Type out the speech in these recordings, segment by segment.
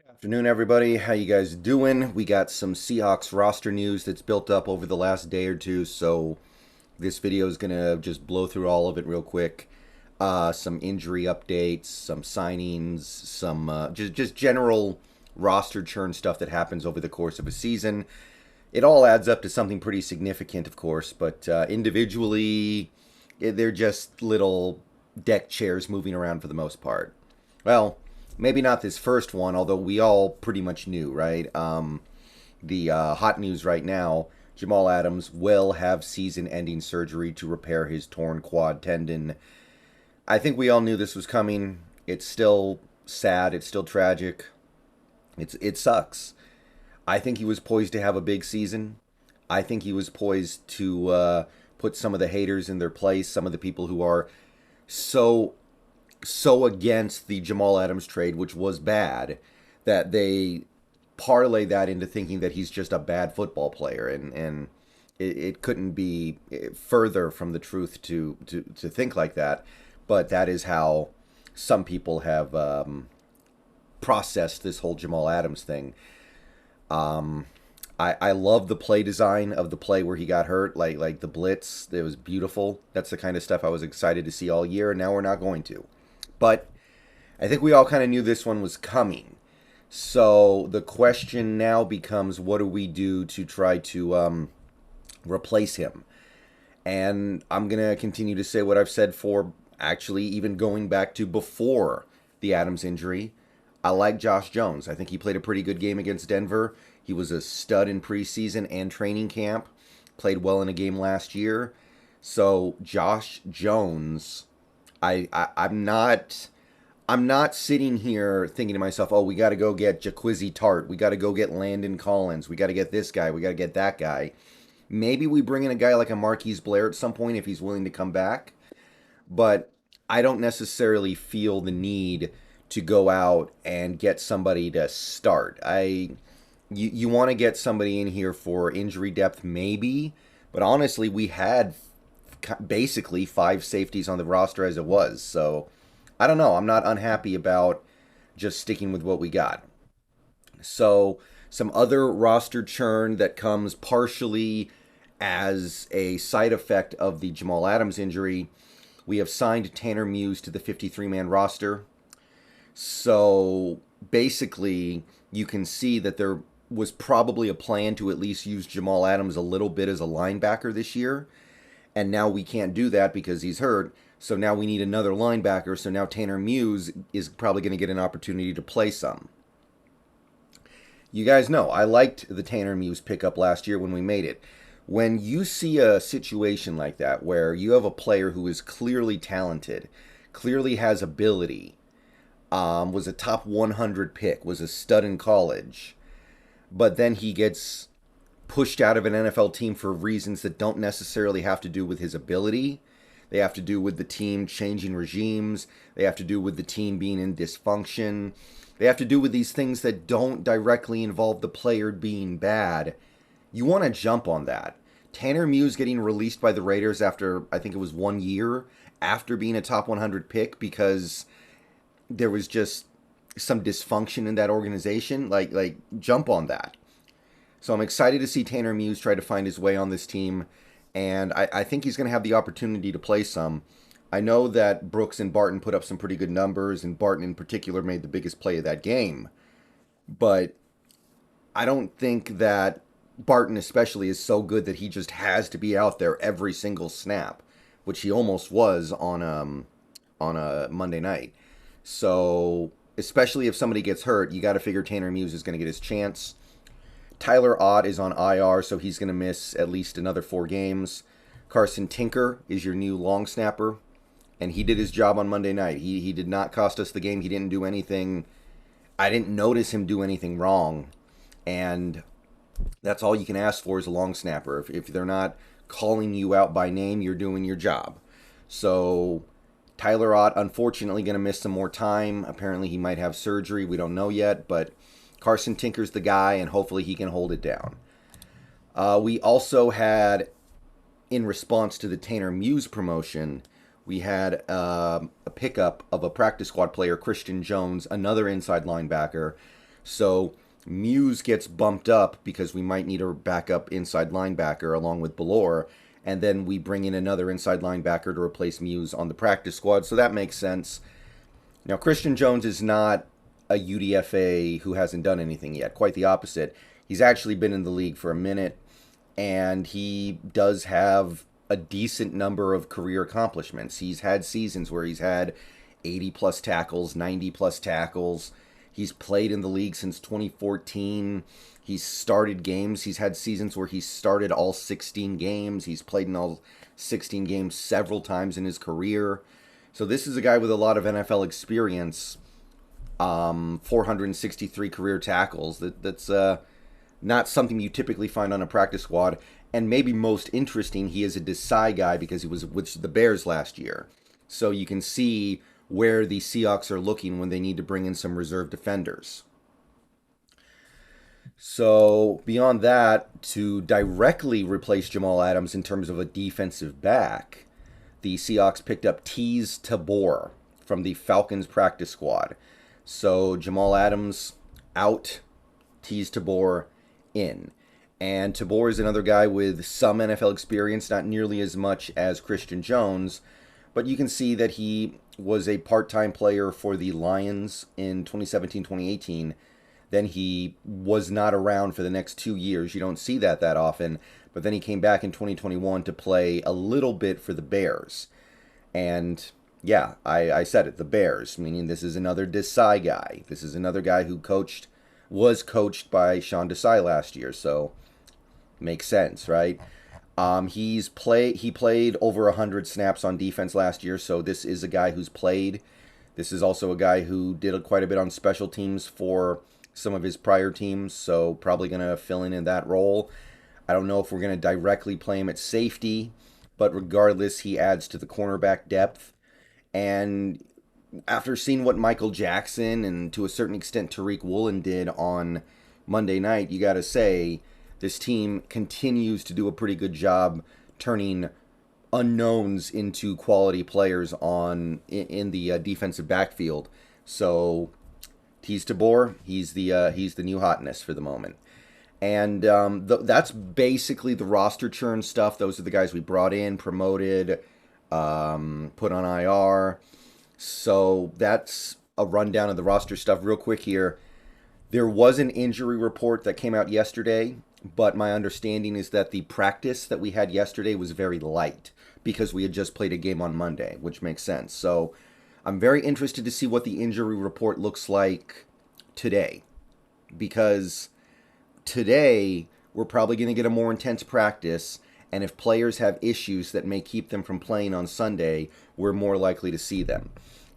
Afternoon, everybody. How you guys doing? We got some Seahawks roster news that's built up over the last day or two, so this video is gonna just blow through all of it real quick. Some injury updates, some signings, some just general roster churn stuff that happens over the course of a season. It all adds up to something pretty significant, of course, but individually, they're just little deck chairs moving around for the most part. Well, maybe not this first one, although we all pretty much knew, right? The hot news right now, Jamal Adams will have season-ending surgery to repair his torn quad tendon. I think we all knew this was coming. It's still sad. It's still tragic. It sucks. I think he was poised to have a big season. I think he was poised to put some of the haters in their place, some of the people who are so against the Jamal Adams trade, which was bad, that they parlay that into thinking that he's just a bad football player, and it couldn't be further from the truth to think like that. But that is how some people have processed this whole Jamal Adams thing. I love the play design of the play where he got hurt, like the blitz. It was beautiful. That's the kind of stuff I was excited to see all year, and now we're not going to. But I think we all kind of knew this one was coming. So the question now becomes, what do we do to try to replace him? And I'm going to continue to say what I've said for actually even going back to before the Adams injury. I like Josh Jones. I think he played a pretty good game against Denver. He was a stud in preseason and training camp. Played well in a game last year. So Josh Jones, I'm not sitting here thinking to myself, oh, we got to go get Jaquizy Tart. We got to go get Landon Collins. We got to get this guy. We got to get that guy. Maybe we bring in a guy like a Marquise Blair at some point if he's willing to come back. But I don't necessarily feel the need to go out and get somebody to start. You want to get somebody in here for injury depth, maybe. But honestly, we had basically 5 safeties on the roster as it was. So I don't know. I'm not unhappy about just sticking with what we got. So some other roster churn that comes partially as a side effect of the Jamal Adams injury. We have signed Tanner Muse to the 53-man roster. So basically, you can see that there was probably a plan to at least use Jamal Adams a little bit as a linebacker this year. And now we can't do that because he's hurt. So now we need another linebacker. So now Tanner Muse is probably going to get an opportunity to play some. You guys know, I liked the Tanner Muse pickup last year when we made it. When you see a situation like that where you have a player who is clearly talented, clearly has ability, was a top 100 pick, was a stud in college, but then he gets pushed out of an NFL team for reasons that don't necessarily have to do with his ability. They have to do with the team changing regimes. They have to do with the team being in dysfunction. They have to do with these things that don't directly involve the player being bad. You want to jump on that. Tanner Muse getting released by the Raiders after, I think it was 1 year after being a top 100 pick because there was just some dysfunction in that organization. Like jump on that. So I'm excited to see Tanner Muse try to find his way on this team, and I think he's going to have the opportunity to play some. I know that Brooks and Barton put up some pretty good numbers, and Barton in particular made the biggest play of that game. But I don't think that Barton especially is so good that he just has to be out there every single snap, which he almost was on a Monday night. So especially if somebody gets hurt, you got to figure Tanner Muse is going to get his chance. Tyler Ott is on IR, so he's going to miss at least another 4 games. Carson Tinker is your new long snapper, and he did his job on Monday night. He did not cost us the game. He didn't do anything. I didn't notice him do anything wrong, and that's all you can ask for is a long snapper. If they're not calling you out by name, you're doing your job. So Tyler Ott, unfortunately, going to miss some more time. Apparently, he might have surgery. We don't know yet, but Carson Tinker's the guy, and hopefully he can hold it down. We also had, in response to the Tanner Muse promotion, we had a pickup of a practice squad player, Christian Jones, another inside linebacker. So Muse gets bumped up because we might need a backup inside linebacker along with Belor, and then we bring in another inside linebacker to replace Muse on the practice squad, so that makes sense. Now, Christian Jones is not a UDFA who hasn't done anything yet. Quite the opposite. He's actually been in the league for a minute, and he does have a decent number of career accomplishments. He's had seasons where he's had 80 plus tackles, 90 plus tackles. He's played in the league since 2014. He's started games. He's had seasons where he's started all 16 games. He's played in all 16 games several times in his career. So this is a guy with a lot of NFL experience. 463 career tackles. That's not something you typically find on a practice squad. And maybe most interesting, he is a Desai guy because he was with the Bears last year. So you can see where the Seahawks are looking when they need to bring in some reserve defenders. So beyond that, to directly replace Jamal Adams in terms of a defensive back, the Seahawks picked up Teatum Tabor from the Falcons practice squad. So Jamal Adams out, Teatum Tabor in. And Tabor is another guy with some NFL experience, not nearly as much as Christian Jones, but you can see that he was a part-time player for the Lions in 2017-2018. Then he was not around for the next 2 years. You don't see that often. But then he came back in 2021 to play a little bit for the Bears. And yeah, I said it, the Bears, meaning this is another Desai guy. This is another guy who was coached by Sean Desai last year. So makes sense, right? He played over 100 snaps on defense last year, so this is a guy who's played. This is also a guy who did quite a bit on special teams for some of his prior teams, so probably going to fill in that role. I don't know if we're going to directly play him at safety, but regardless, he adds to the cornerback depth. And after seeing what Michael Jackson and to a certain extent Tariq Woolen did on Monday night, you got to say this team continues to do a pretty good job turning unknowns into quality players in the defensive backfield. So Teatum Tabor, he's the new hotness for the moment. And that's basically the roster churn stuff. Those are the guys we brought in, promoted, put on IR. So that's a rundown of the roster stuff. Real quick here, there was an injury report that came out yesterday, but my understanding is that the practice that we had yesterday was very light because we had just played a game on Monday, which makes sense. So I'm very interested to see what the injury report looks like today, because today we're probably going to get a more intense practice, and if players have issues that may keep them from playing on Sunday, we're more likely to see them.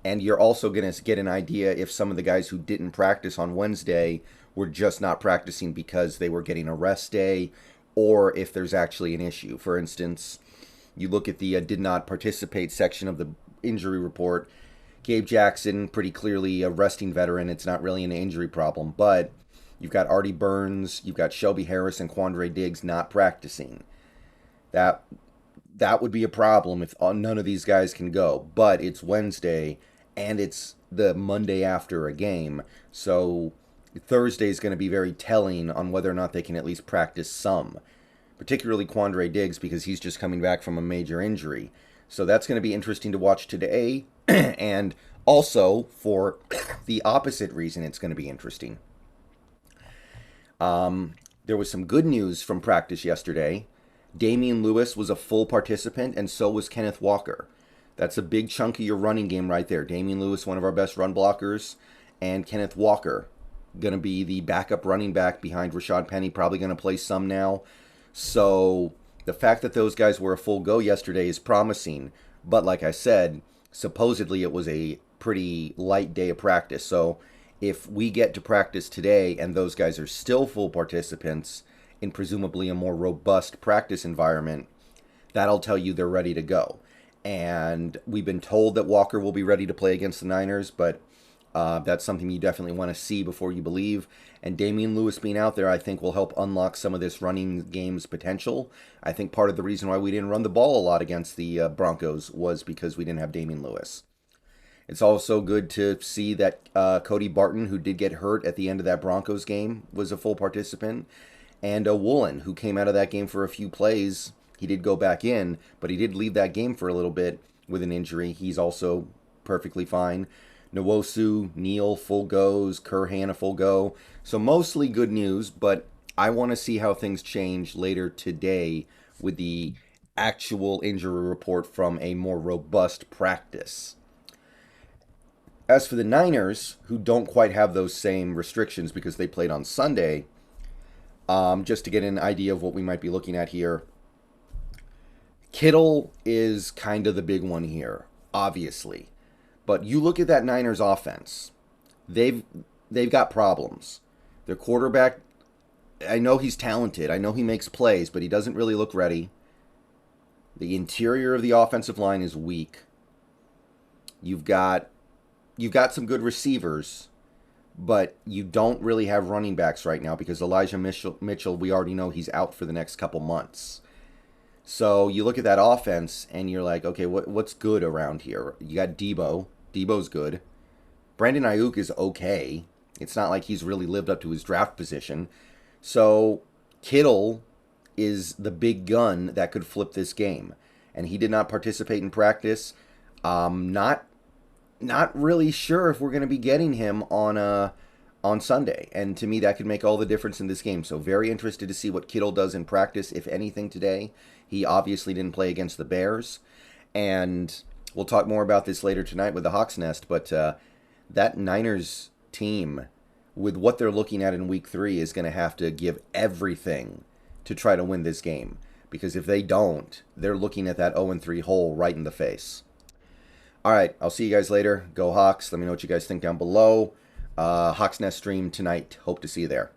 And you're also going to get an idea if some of the guys who didn't practice on Wednesday were just not practicing because they were getting a rest day, or if there's actually an issue. For instance, you look at the did not participate section of the injury report. Gabe Jackson, pretty clearly a resting veteran. It's not really an injury problem, but you've got Artie Burns, you've got Shelby Harris and Quandre Diggs not practicing. That would be a problem if none of these guys can go. But it's Wednesday, and it's the Monday after a game, so Thursday is going to be very telling on whether or not they can at least practice some, particularly Quandre Diggs, because he's just coming back from a major injury. So that's going to be interesting to watch today, and also for the opposite reason it's going to be interesting. There was some good news from practice yesterday. Damian Lewis was a full participant, and so was Kenneth Walker. That's a big chunk of your running game right there. Damian Lewis, one of our best run blockers, and Kenneth Walker, going to be the backup running back behind Rashad Penny, probably going to play some now. So the fact that those guys were a full go yesterday is promising. But like I said, supposedly it was a pretty light day of practice. So if we get to practice today and those guys are still full participants in presumably a more robust practice environment, that'll tell you they're ready to go. And we've been told that Walker will be ready to play against the Niners, but that's something you definitely want to see before you believe. And Damian Lewis being out there, I think, will help unlock some of this running game's potential. I think part of the reason why we didn't run the ball a lot against the Broncos was because we didn't have Damian Lewis. It's also good to see that Cody Barton, who did get hurt at the end of that Broncos game, was a full participant. And Woolen, who came out of that game for a few plays. He did go back in, but he did leave that game for a little bit with an injury. He's also perfectly fine. Nwosu, Neal, full goes. Kurhan, a full go. So mostly good news, but I want to see how things change later today with the actual injury report from a more robust practice. As for the Niners, who don't quite have those same restrictions because they played on Sunday, just to get an idea of what we might be looking at here, Kittle is kind of the big one here, obviously. But you look at that Niners offense, they've got problems. Their quarterback, I know he's talented, I know he makes plays, but he doesn't really look ready. The interior of the offensive line is weak. You've got some good receivers, but you don't really have running backs right now because Elijah Mitchell, we already know he's out for the next couple months. So you look at that offense and you're like, okay, what's good around here? You got Debo. Debo's good. Brandon Ayuk is okay. It's not like he's really lived up to his draft position. So Kittle is the big gun that could flip this game. And he did not participate in practice. Not really sure if we're going to be getting him on Sunday. And to me, that could make all the difference in this game. So very interested to see what Kittle does in practice, if anything, today. He obviously didn't play against the Bears. And we'll talk more about this later tonight with the Hawks Nest. But that Niners team, with what they're looking at in Week 3, is going to have to give everything to try to win this game. Because if they don't, they're looking at that 0-3 hole right in the face. All right, I'll see you guys later. Go Hawks. Let me know what you guys think down below. Hawks Nest stream tonight. Hope to see you there.